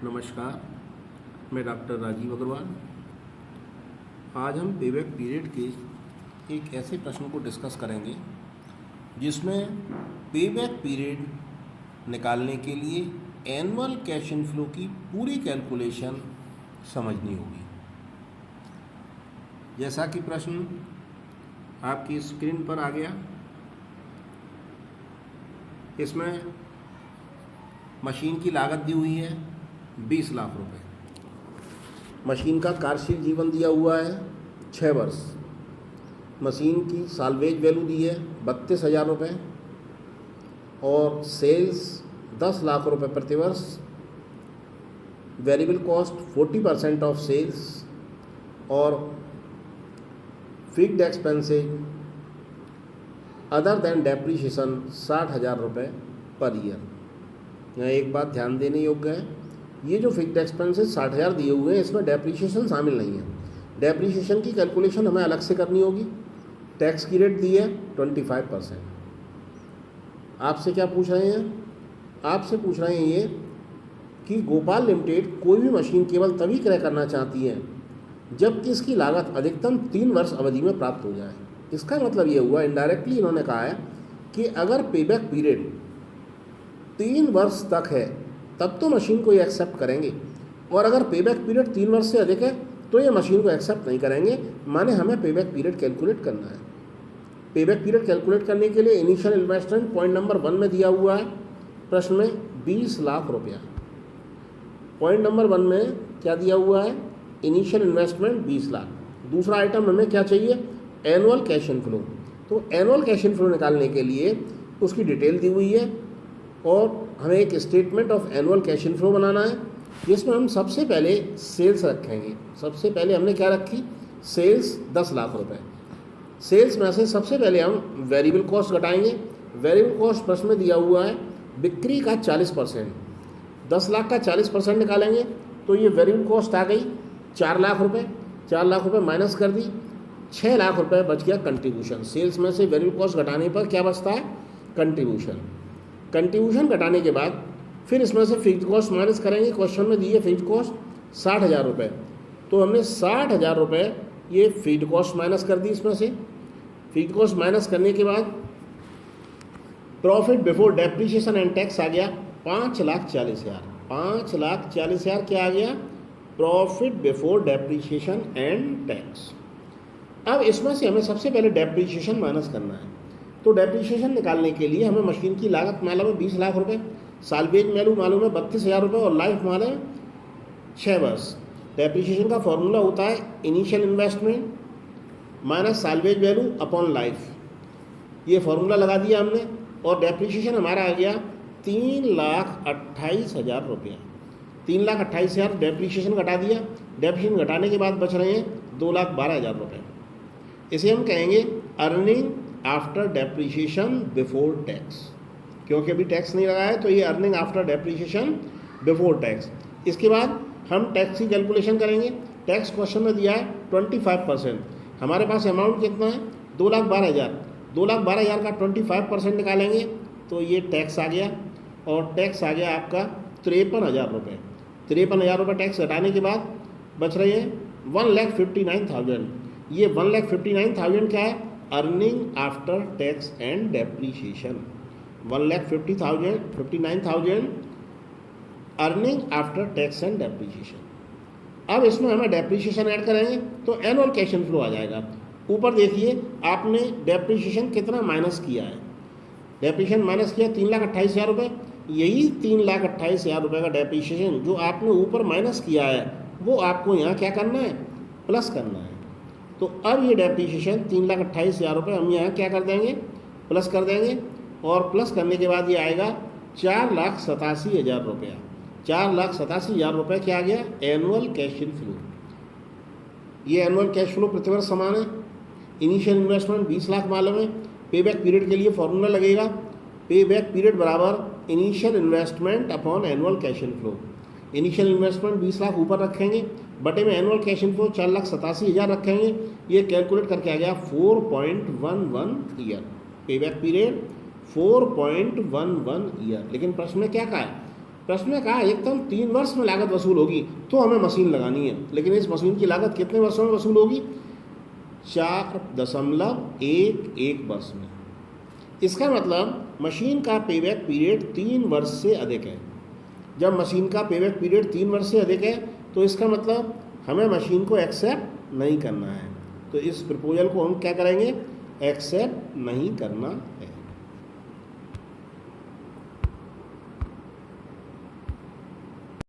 नमस्कार, मैं डॉक्टर राजीव अग्रवाल। आज हम पेबैक पीरियड के एक ऐसे प्रश्न को डिस्कस करेंगे जिसमें पेबैक पीरियड निकालने के लिए एनुअल कैश इनफ्लो की पूरी कैलकुलेशन समझनी होगी। जैसा कि प्रश्न आपकी स्क्रीन पर आ गया, इसमें मशीन की लागत दी हुई है 20 लाख रुपए। मशीन का कार्यशील जीवन दिया हुआ है 6 वर्ष। मशीन की साल्वेज वैल्यू दी है 32,000 रुपये और सेल्स 10 लाख रुपए प्रति वर्ष। वेरिएबल कॉस्ट 40% ऑफ सेल्स और fixed expenses other than depreciation 60,000 रुपये पर ईयर। यहाँ एक बात ध्यान देने योग्य है, ये जो फिक्स्ड एक्सपेंसेस 60,000 दिए हुए हैं इसमें डेप्रीशिएशन शामिल नहीं है। डेप्रीशिएशन की कैलकुलेशन हमें अलग से करनी होगी। टैक्स की रेट दी है 25%। आपसे क्या पूछ रहे हैं? आपसे पूछ रहे हैं ये कि गोपाल लिमिटेड कोई भी मशीन केवल तभी क्रय करना चाहती है जबकि इसकी लागत अधिकतम 3 वर्ष अवधि में प्राप्त हो जाए। इसका मतलब ये हुआ, इनडायरेक्टली इन्होंने कहा है कि अगर पेबैक पीरियड 3 वर्ष तक है तब तो मशीन को ये एक्सेप्ट करेंगे, और अगर पेबैक पीरियड 3 वर्ष से अधिक है तो ये मशीन को एक्सेप्ट नहीं करेंगे। माने हमें पेबैक पीरियड कैलकुलेट करना है। पेबैक पीरियड कैलकुलेट करने के लिए इनिशियल इन्वेस्टमेंट पॉइंट नंबर 1 में दिया हुआ है प्रश्न में 20 लाख रुपया। पॉइंट नंबर 1 में क्या दिया हुआ है? Initial investment 20 lakh. दूसरा आइटम हमें क्या चाहिए? Annual cash inflow. तो एनुअल कैश इनफ्लो निकालने के लिए उसकी डिटेल दी हुई है और हमें एक statement of annual cash inflow बनाना है जिसमें हम सबसे पहले सेल्स रखेंगे। सबसे पहले हमने क्या रखी? सेल्स 10 लाख रुपए। सेल्स में से सबसे पहले हम वेरिएबल कॉस्ट घटाएंगे। वेरिएबल कॉस्ट प्रश्न में दिया हुआ है बिक्री का 40%। 10 लाख का 40% निकालेंगे तो ये वेरिएबल कॉस्ट आ गई 4 लाख रुपये। 4 लाख रुपये माइनस कर दी, 6 लाख रुपये बच गया कंट्रीब्यूशन। सेल्स में से वेरिएबल कॉस्ट घटाने पर क्या बचता है? कंट्रीब्यूशन। कंट्रीब्यूशन घटाने के बाद फिर इसमें से फिक्स्ड कॉस्ट माइनस करेंगे। क्वेश्चन में दी है फिक्स्ड कॉस्ट 60,000 रुपये, तो हमने 60,000 रुपये ये फिक्स्ड कॉस्ट माइनस कर दी। इसमें से फिक्स्ड कॉस्ट माइनस करने के बाद profit before depreciation and tax आ गया 5,40,000। 5,40,000 क्या आ गया? Profit before depreciation and tax. अब इसमें से हमें सबसे पहले डेप्रीशिएशन माइनस करना है। तो डेप्रीशिएशन निकालने के लिए हमें मशीन की लागत मालूम है 20 लाख रुपए, साल्वेज वैल्यू मालूम है 32,000 रुपये और लाइफ मालूम है 6 वर्ष। डेप्रीशिएशन का फॉर्मूला होता है initial investment minus salvage value upon life. ये फॉर्मूला लगा दिया हमने और डेप्रीशिएशन हमारा आ गया 3,28,000 रुपया। 3,28,000 डेप्रीशिएशन घटा दिया। डेप्रीशिएशन घटाने के बाद बच रहे हैं 2,12,000 रुपये। इसे हम कहेंगे earning after depreciation before tax, क्योंकि अभी टैक्स नहीं लगा है तो ये earning after depreciation before tax. इसके बाद हम टैक्स की कैलकुलेशन करेंगे। टैक्स क्वेश्चन में दिया है 25%। हमारे पास अमाउंट कितना है? 2,12,000। 2,12,000 का 25% निकालेंगे तो ये टैक्स आ गया और टैक्स आ गया आपका 53,000 रुपये। 53,000 रुपये टैक्स घटाने के बाद बच रहे हैं 1,59,000। ये 1,59,000 क्या है? Earning after tax and depreciation. 1,59,000 earning after tax and depreciation. अब इसमें हमें डेप्रीशिएशन ऐड करेंगे तो एनुअल कैश इनफ्लो आ जाएगा। ऊपर देखिए आपने डेप्रीशिएशन कितना माइनस किया है। डेप्रीशिएशन माइनस किया 3,28,000 रुपये। यही 3,28,000 रुपये का डेप्रीशिएशन जो आपने ऊपर माइनस किया है वो आपको यहाँ क्या करना है? प्लस करना है। तो अब ये डेप्रीशिएशन 3,28,000 रुपये हम यहाँ क्या कर देंगे? प्लस कर देंगे और प्लस करने के बाद ये आएगा 4,87,000 रुपया। 4,87,000 रुपये क्या आ गया? Annual cash inflow. ये एनुअल कैश फ्लो प्रतिवर्ष समान है। इनिशियल इन्वेस्टमेंट 20 लाख मालूम है। पेबैक पीरियड के लिए फॉर्मूला लगेगा पेबैक पीरियड बराबर initial investment upon annual cash inflow. Initial investment 20 lakh ऊपर रखेंगे, बटे में एनुअल कैश इनफ्लो 4,87,000 रखेंगे। ये कैलकुलेट करके आ गया 4.11 ईयर। Payback period 4.11 year. लेकिन प्रश्न में क्या कहा है? प्रश्न में कहा एकदम 3 वर्ष में लागत वसूल होगी तो हमें मशीन लगानी है, लेकिन इस मशीन की लागत कितने वर्षों में वसूल होगी? 4.11 वर्ष में। इसका मतलब मशीन का पेबैक पीरियड 3 वर्ष से अधिक है। जब मशीन का पेबैक पीरियड 3 वर्ष से अधिक है तो इसका मतलब हमें मशीन को एक्सेप्ट नहीं करना है। तो इस प्रपोजल को हम क्या करेंगे? एक्सेप्ट नहीं करना